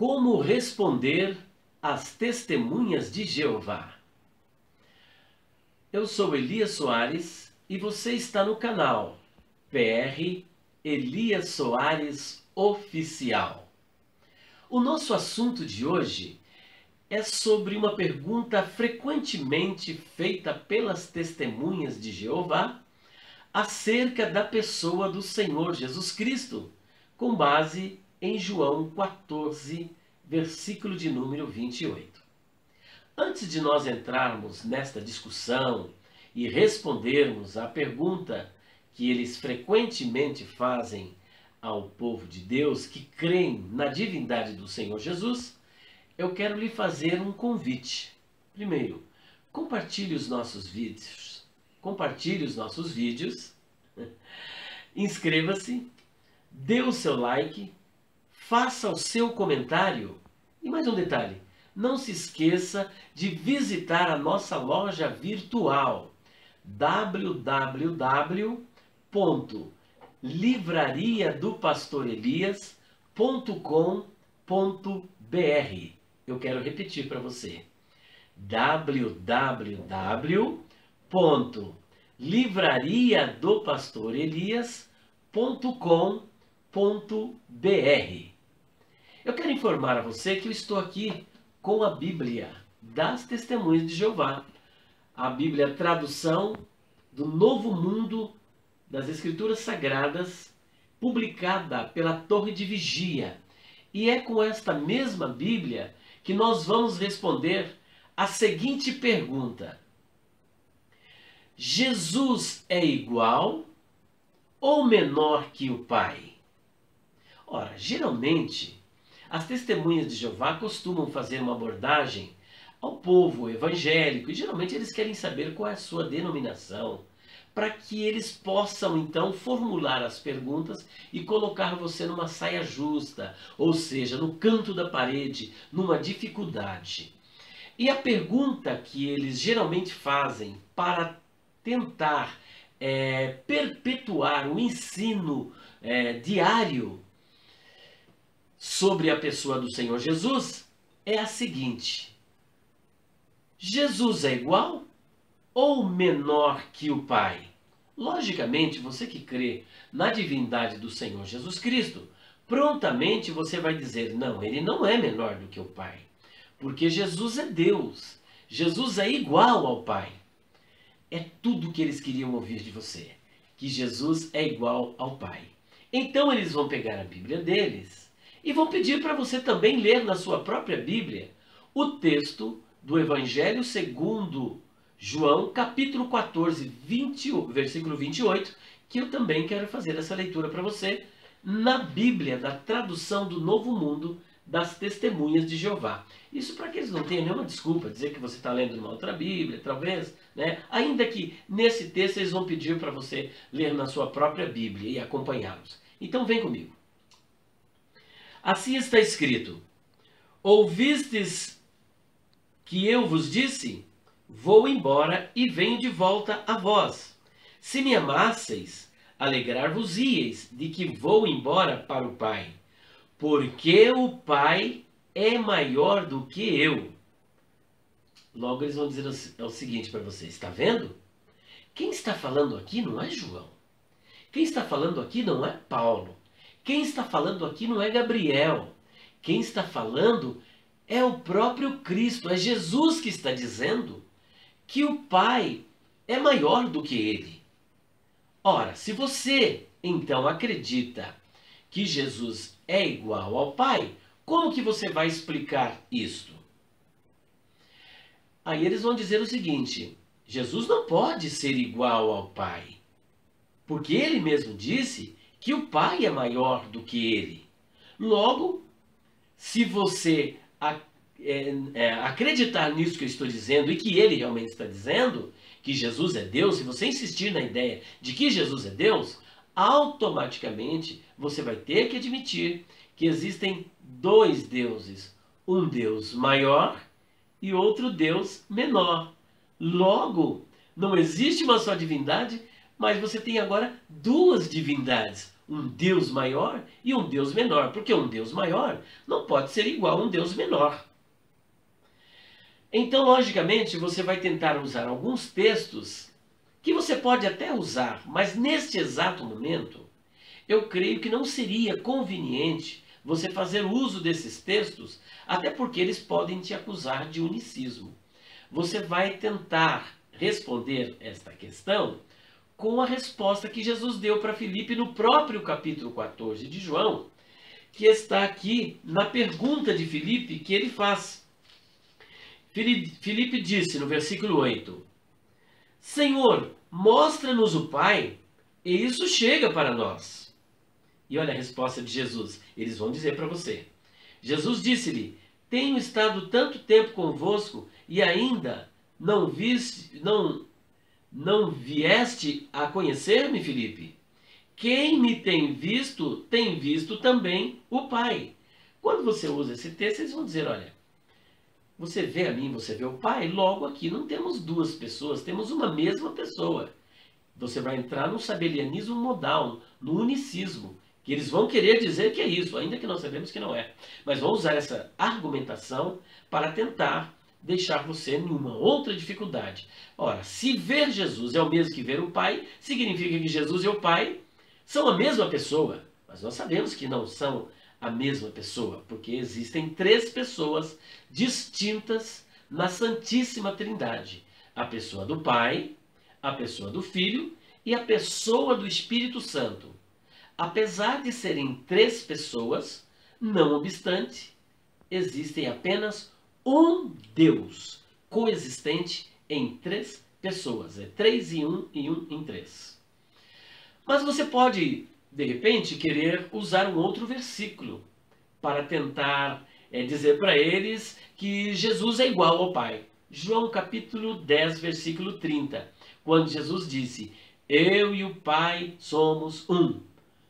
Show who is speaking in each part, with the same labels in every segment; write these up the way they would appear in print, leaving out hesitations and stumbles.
Speaker 1: Como responder às testemunhas de Jeová? Eu sou Elias Soares e você está no canal PR Elias Soares Oficial. O nosso assunto de hoje é sobre uma pergunta frequentemente feita pelas testemunhas de Jeová acerca da pessoa do Senhor Jesus Cristo, com base em João 14, versículo de número 28. Antes de nós entrarmos nesta discussão e respondermos à pergunta que eles frequentemente fazem ao povo de Deus que creem na divindade do Senhor Jesus, eu quero lhe fazer um convite. Primeiro, compartilhe os nossos vídeos. Inscreva-se, dê o seu like, faça o seu comentário. E mais um detalhe, não se esqueça de visitar a nossa loja virtual www.livrariadopastorelias.com.br. Eu quero repetir para você, www.livrariadopastorelias.com.br. Eu quero informar a você que eu estou aqui com a Bíblia das Testemunhas de Jeová, a Bíblia tradução do Novo Mundo das Escrituras Sagradas, publicada pela Torre de Vigia. E é com esta mesma Bíblia que nós vamos responder a seguinte pergunta: Jesus é igual ou menor que o Pai? Ora, geralmente, as testemunhas de Jeová costumam fazer uma abordagem ao povo evangélico e geralmente eles querem saber qual é a sua denominação, para que eles possam então formular as perguntas e colocar você numa saia justa, ou seja, no canto da parede, numa dificuldade. E a pergunta que eles geralmente fazem para tentar perpetuar o ensino diário sobre a pessoa do Senhor Jesus é a seguinte: Jesus é igual ou menor que o Pai? Logicamente, você que crê na divindade do Senhor Jesus Cristo, prontamente você vai dizer, não, ele não é menor do que o Pai, porque Jesus é Deus, Jesus é igual ao Pai. É tudo o que eles queriam ouvir de você, que Jesus é igual ao Pai. Então eles vão pegar a Bíblia deles e vão pedir para você também ler na sua própria Bíblia o texto do Evangelho segundo João, capítulo 14, versículo 28, que eu também quero fazer essa leitura para você na Bíblia, da tradução do Novo Mundo das Testemunhas de Jeová. Isso para que eles não tenham nenhuma desculpa, dizer que você está lendo uma outra Bíblia, talvez, né? Ainda que nesse texto eles vão pedir para você ler na sua própria Bíblia e acompanhá-los. Então vem comigo. Assim está escrito: ouvistes que eu vos disse? Vou embora e venho de volta a vós. Se me amasseis, alegrar-vos-íeis de que vou embora para o Pai, porque o Pai é maior do que eu. Logo eles vão dizer o seguinte para vocês, está vendo? Quem está falando aqui não é João. Quem está falando aqui não é Paulo. Quem está falando aqui não é Gabriel. Quem está falando é o próprio Cristo, é Jesus que está dizendo que o Pai é maior do que ele. Ora, se você então acredita que Jesus é igual ao Pai, como que você vai explicar isto? Aí eles vão dizer o seguinte: Jesus não pode ser igual ao Pai, porque ele mesmo disse que o Pai é maior do que ele. Logo, se você acreditar nisso que eu estou dizendo e que ele realmente está dizendo, que Jesus é Deus, se você insistir na ideia de que Jesus é Deus, automaticamente você vai ter que admitir que existem dois deuses, um Deus maior e outro Deus menor. Logo, não existe uma só divindade, mas você tem agora duas divindades, um Deus maior e um Deus menor, porque um Deus maior não pode ser igual a um Deus menor. Então, logicamente, você vai tentar usar alguns textos que você pode até usar, mas neste exato momento, eu creio que não seria conveniente você fazer uso desses textos, até porque eles podem te acusar de unicismo. Você vai tentar responder esta questão com a resposta que Jesus deu para Filipe no próprio capítulo 14 de João, que está aqui na pergunta de Filipe que ele faz. Filipe disse no versículo 8: Senhor, mostra-nos o Pai, e isso chega para nós. E olha a resposta de Jesus, eles vão dizer para você. Jesus disse-lhe: Tenho estado tanto tempo convosco e ainda não vieste a conhecer-me, Filipe? Quem me tem visto também o Pai. Quando você usa esse texto, eles vão dizer: olha, você vê a mim, você vê o Pai, logo aqui não temos duas pessoas, temos uma mesma pessoa. Você vai entrar no sabelianismo modal, no unicismo, que eles vão querer dizer que é isso, ainda que nós sabemos que não é. Mas vão usar essa argumentação para tentar deixar você em uma outra dificuldade. Ora, se ver Jesus é o mesmo que ver o Pai, significa que Jesus e o Pai são a mesma pessoa. Mas nós sabemos que não são a mesma pessoa, porque existem três pessoas distintas na Santíssima Trindade: a pessoa do Pai, a pessoa do Filho e a pessoa do Espírito Santo. Apesar de serem três pessoas, não obstante, existem apenas um Deus coexistente em três pessoas. É 3 em 1 e 1 em 3. Mas você pode, de repente, querer usar um outro versículo para tentar dizer para eles que Jesus é igual ao Pai. João capítulo 10, versículo 30, quando Jesus disse: Eu e o Pai somos um.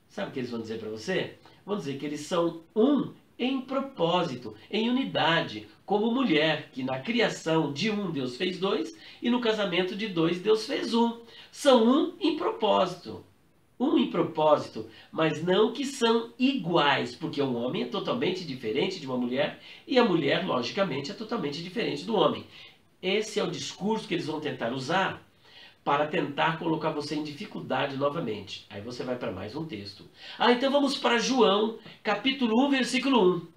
Speaker 1: Sabe o que eles vão dizer para você? Vão dizer que eles são um em propósito, em unidade, como mulher, que na criação de um Deus fez dois, e no casamento de dois Deus fez um. São um em propósito. Um em propósito, mas não que são iguais, porque um homem é totalmente diferente de uma mulher, e a mulher, logicamente, é totalmente diferente do homem. Esse é o discurso que eles vão tentar usar para tentar colocar você em dificuldade novamente. Aí você vai para mais um texto. Então vamos para João, capítulo 1, versículo 1.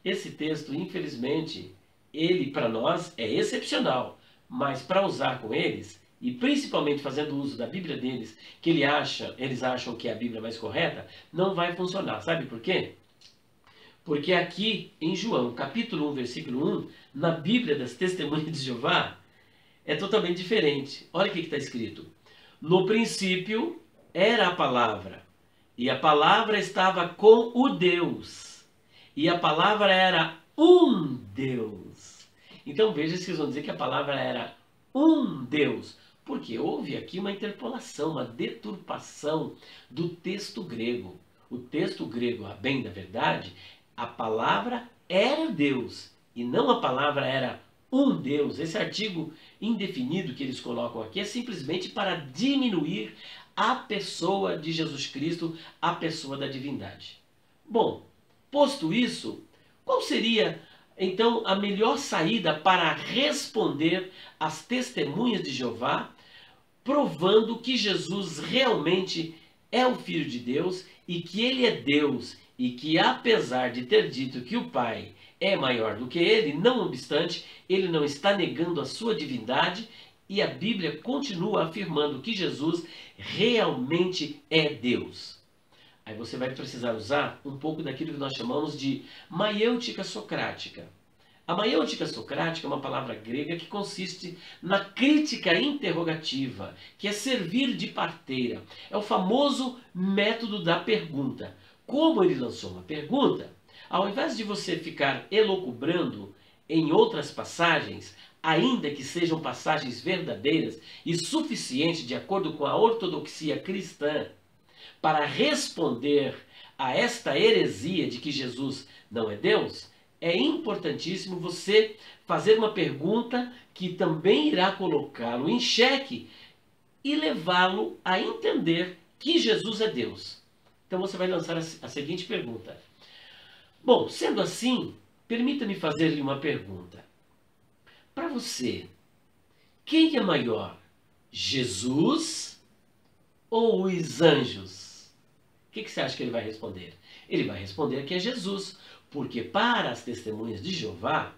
Speaker 1: Esse texto, infelizmente, ele para nós é excepcional, mas para usar com eles, e principalmente fazendo uso da Bíblia deles, que eles acham que é a Bíblia mais correta, não vai funcionar. Sabe por quê? Porque aqui em João, capítulo 1, versículo 1, na Bíblia das Testemunhas de Jeová, é totalmente diferente. Olha o que está escrito. No princípio era a palavra, e a palavra estava com o Deus, e a palavra era um Deus. Então veja se vocês vão dizer que a palavra era um Deus, porque houve aqui uma interpolação, uma deturpação do texto grego. O texto grego, a bem da verdade, a palavra era Deus, e não a palavra era um Deus. Esse artigo indefinido que eles colocam aqui é simplesmente para diminuir a pessoa de Jesus Cristo, a pessoa da divindade. Bom, posto isso, qual seria então a melhor saída para responder às testemunhas de Jeová, provando que Jesus realmente é o Filho de Deus e que ele é Deus, e que apesar de ter dito que o Pai é maior do que ele, não obstante, ele não está negando a sua divindade, e a Bíblia continua afirmando que Jesus realmente é Deus. Aí você vai precisar usar um pouco daquilo que nós chamamos de maiêutica socrática. A maiêutica socrática é uma palavra grega que consiste na crítica interrogativa, que é servir de parteira. É o famoso método da pergunta. Como ele lançou uma pergunta, ao invés de você ficar elucubrando em outras passagens, ainda que sejam passagens verdadeiras e suficientes de acordo com a ortodoxia cristã, para responder a esta heresia de que Jesus não é Deus, é importantíssimo você fazer uma pergunta que também irá colocá-lo em xeque e levá-lo a entender que Jesus é Deus. Então você vai lançar a seguinte pergunta. Bom, sendo assim, permita-me fazer-lhe uma pergunta. Para você, quem é maior? Jesus ou os anjos? O que você acha que ele vai responder? Ele vai responder que é Jesus, porque para as testemunhas de Jeová,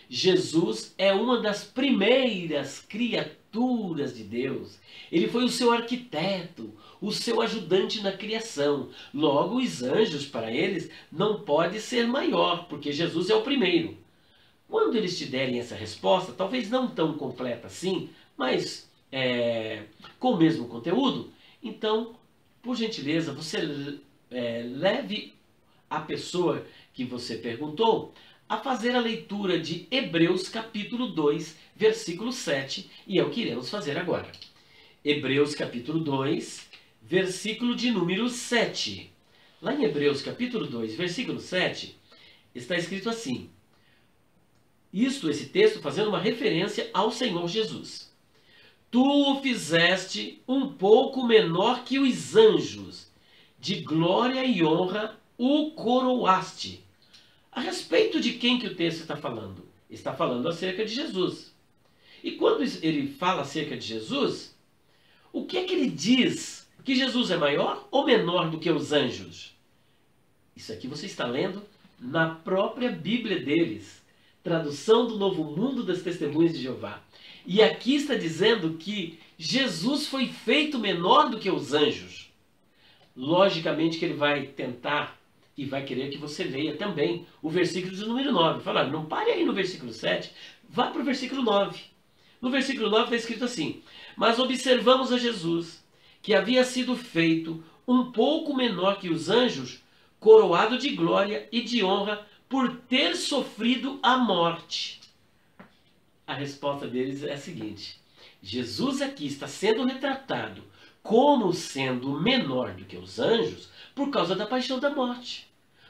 Speaker 1: Jesus é uma das primeiras criaturas de Deus. Ele foi o seu arquiteto, o seu ajudante na criação. Logo, os anjos, para eles, não pode ser maior, porque Jesus é o primeiro. Quando eles te derem essa resposta, talvez não tão completa assim, mas com o mesmo conteúdo, então, por gentileza, você leve a pessoa que você perguntou a fazer a leitura de Hebreus capítulo 2, versículo 7, e é o que iremos fazer agora. Hebreus capítulo 2, versículo de número 7. Lá em Hebreus capítulo 2, versículo 7, está escrito assim. Esse texto fazendo uma referência ao Senhor Jesus. Tu o fizeste um pouco menor que os anjos, de glória e honra o coroaste. A respeito de quem que o texto está falando? Está falando acerca de Jesus. E quando ele fala acerca de Jesus, o que é que ele diz? Que Jesus é maior ou menor do que os anjos? Isso aqui você está lendo na própria Bíblia deles. Tradução do Novo Mundo das Testemunhas de Jeová. E aqui está dizendo que Jesus foi feito menor do que os anjos. Logicamente que ele vai tentar e vai querer que você leia também o versículo de número 9. Fala, não pare aí no versículo 7, vá para o versículo 9. No versículo 9 está escrito assim, mas observamos a Jesus, que havia sido feito um pouco menor que os anjos, coroado de glória e de honra, por ter sofrido a morte. A resposta deles é a seguinte, Jesus aqui está sendo retratado como sendo menor do que os anjos por causa da paixão da morte.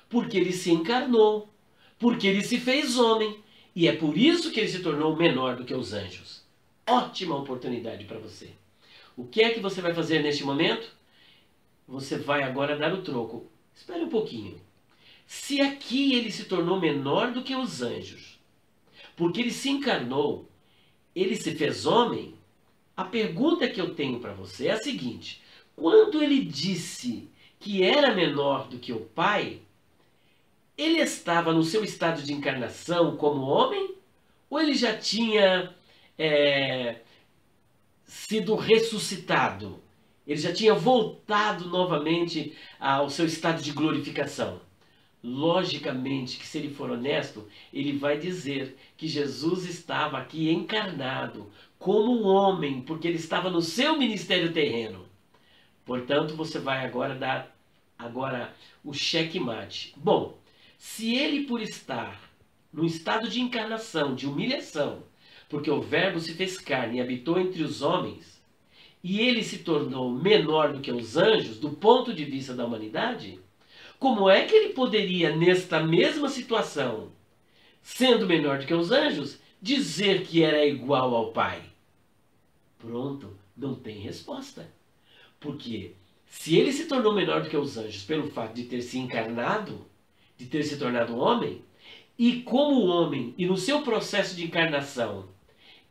Speaker 1: Porque ele se encarnou, porque ele se fez homem, e é por isso que ele se tornou menor do que os anjos. Ótima oportunidade para você. O que é que você vai fazer neste momento? Você vai agora dar o troco. Espere um pouquinho. Se aqui ele se tornou menor do que os anjos, porque ele se encarnou, ele se fez homem, a pergunta que eu tenho para você é a seguinte. Quando ele disse que era menor do que o Pai, ele estava no seu estado de encarnação como homem? Ou ele já tinha sido ressuscitado? Ele já tinha voltado novamente ao seu estado de glorificação? Logicamente que se ele for honesto, ele vai dizer que Jesus estava aqui encarnado como homem, porque ele estava no seu ministério terreno. Portanto, você vai agora dar o checkmate. Bom, se ele por estar no estado de encarnação, de humilhação, porque o Verbo se fez carne e habitou entre os homens, e ele se tornou menor do que os anjos, do ponto de vista da humanidade, como é que ele poderia, nesta mesma situação, sendo menor do que os anjos, dizer que era igual ao Pai? Pronto, não tem resposta. Porque se ele se tornou menor do que os anjos pelo fato de ter se encarnado, de ter se tornado homem, e como homem, e no seu processo de encarnação,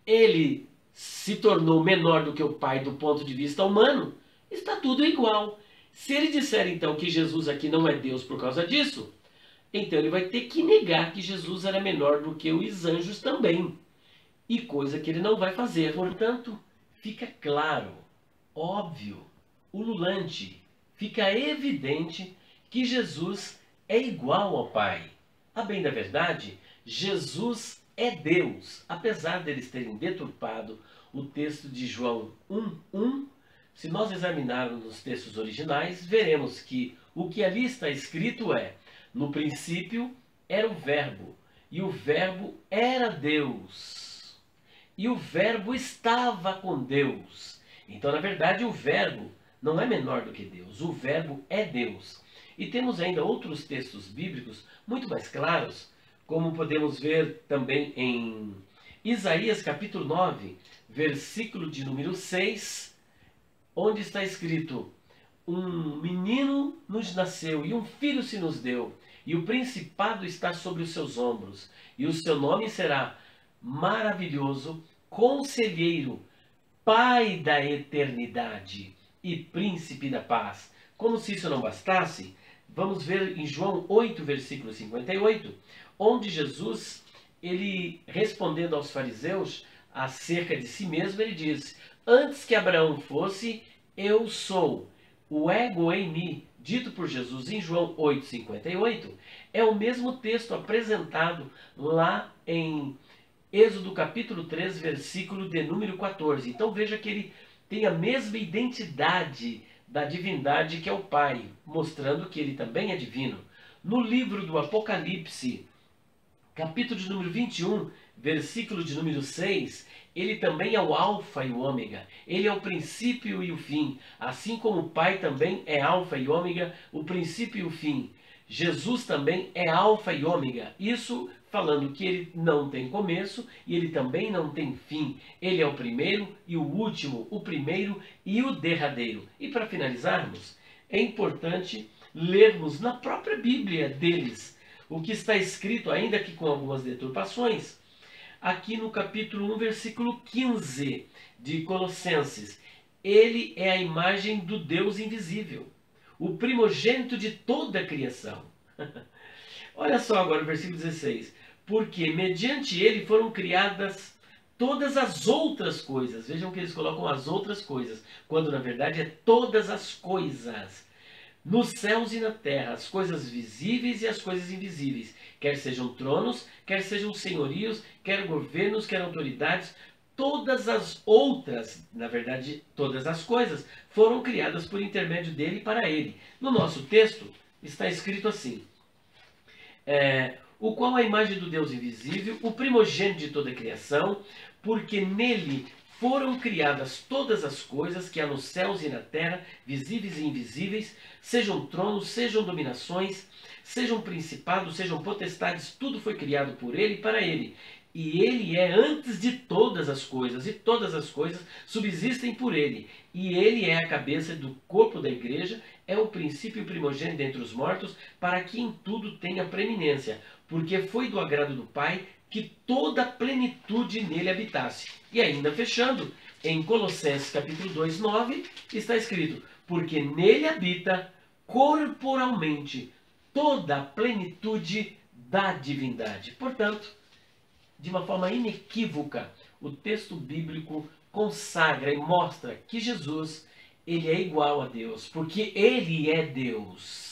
Speaker 1: ele se tornou menor do que o Pai do ponto de vista humano, está tudo igual. Se ele disser então que Jesus aqui não é Deus por causa disso, então ele vai ter que negar que Jesus era menor do que os anjos também. E coisa que ele não vai fazer. Portanto, fica claro, óbvio, ululante, fica evidente que Jesus é igual ao Pai. A bem da verdade, Jesus é Deus, apesar deles terem deturpado o texto de João 1:1. Se nós examinarmos os textos originais, veremos que o que ali está escrito é: no princípio era o Verbo, e o Verbo era Deus, e o Verbo estava com Deus. Então, na verdade, o Verbo não é menor do que Deus, o Verbo é Deus. E temos ainda outros textos bíblicos muito mais claros, como podemos ver também em Isaías capítulo 9, versículo de número 6, onde está escrito: um menino nos nasceu e um filho se nos deu, e o principado está sobre os seus ombros, e o seu nome será Maravilhoso, Conselheiro, Pai da Eternidade e Príncipe da Paz. Como se isso não bastasse, vamos ver em João 8, versículo 58, onde Jesus, ele respondendo aos fariseus acerca de si mesmo, ele diz: antes que Abraão fosse, eu sou. O ego em mim, dito por Jesus em João 8,58, é o mesmo texto apresentado lá em Êxodo capítulo 3, versículo de número 14. Então veja que ele tem a mesma identidade da divindade que é o Pai, mostrando que ele também é divino. No livro do Apocalipse, capítulo de número 21, versículo de número 6, ele também é o alfa e o ômega. Ele é o princípio e o fim. Assim como o Pai também é alfa e ômega, o princípio e o fim. Jesus também é alfa e ômega. Isso falando que ele não tem começo e ele também não tem fim. Ele é o primeiro e o último, o primeiro e o derradeiro. E para finalizarmos, é importante lermos na própria Bíblia deles o que está escrito, ainda que com algumas deturpações, aqui no capítulo 1, versículo 15 de Colossenses. Ele é a imagem do Deus invisível, o primogênito de toda a criação. Olha só agora o versículo 16. Porque mediante ele foram criadas todas as outras coisas. Vejam que eles colocam as outras coisas, quando na verdade é todas as coisas. Nos céus e na terra, as coisas visíveis e as coisas invisíveis, quer sejam tronos, quer sejam senhorios, quer governos, quer autoridades, todas as outras, na verdade, todas as coisas, foram criadas por intermédio dele e para ele. No nosso texto está escrito assim: o qual é a imagem do Deus invisível, o primogênito de toda a criação, porque nele foram criadas todas as coisas que há nos céus e na terra, visíveis e invisíveis, sejam tronos, sejam dominações, sejam principados, sejam potestades, tudo foi criado por ele e para ele. E ele é antes de todas as coisas, e todas as coisas subsistem por ele. E ele é a cabeça do corpo da igreja, é o princípio primogênito entre os mortos, para que em tudo tenha preeminência, porque foi do agrado do Pai que toda a plenitude nele habitasse. E ainda fechando, em Colossenses capítulo 2, 9, está escrito: porque nele habita corporalmente toda a plenitude da divindade. Portanto, de uma forma inequívoca, o texto bíblico consagra e mostra que Jesus, ele é igual a Deus, porque ele é Deus.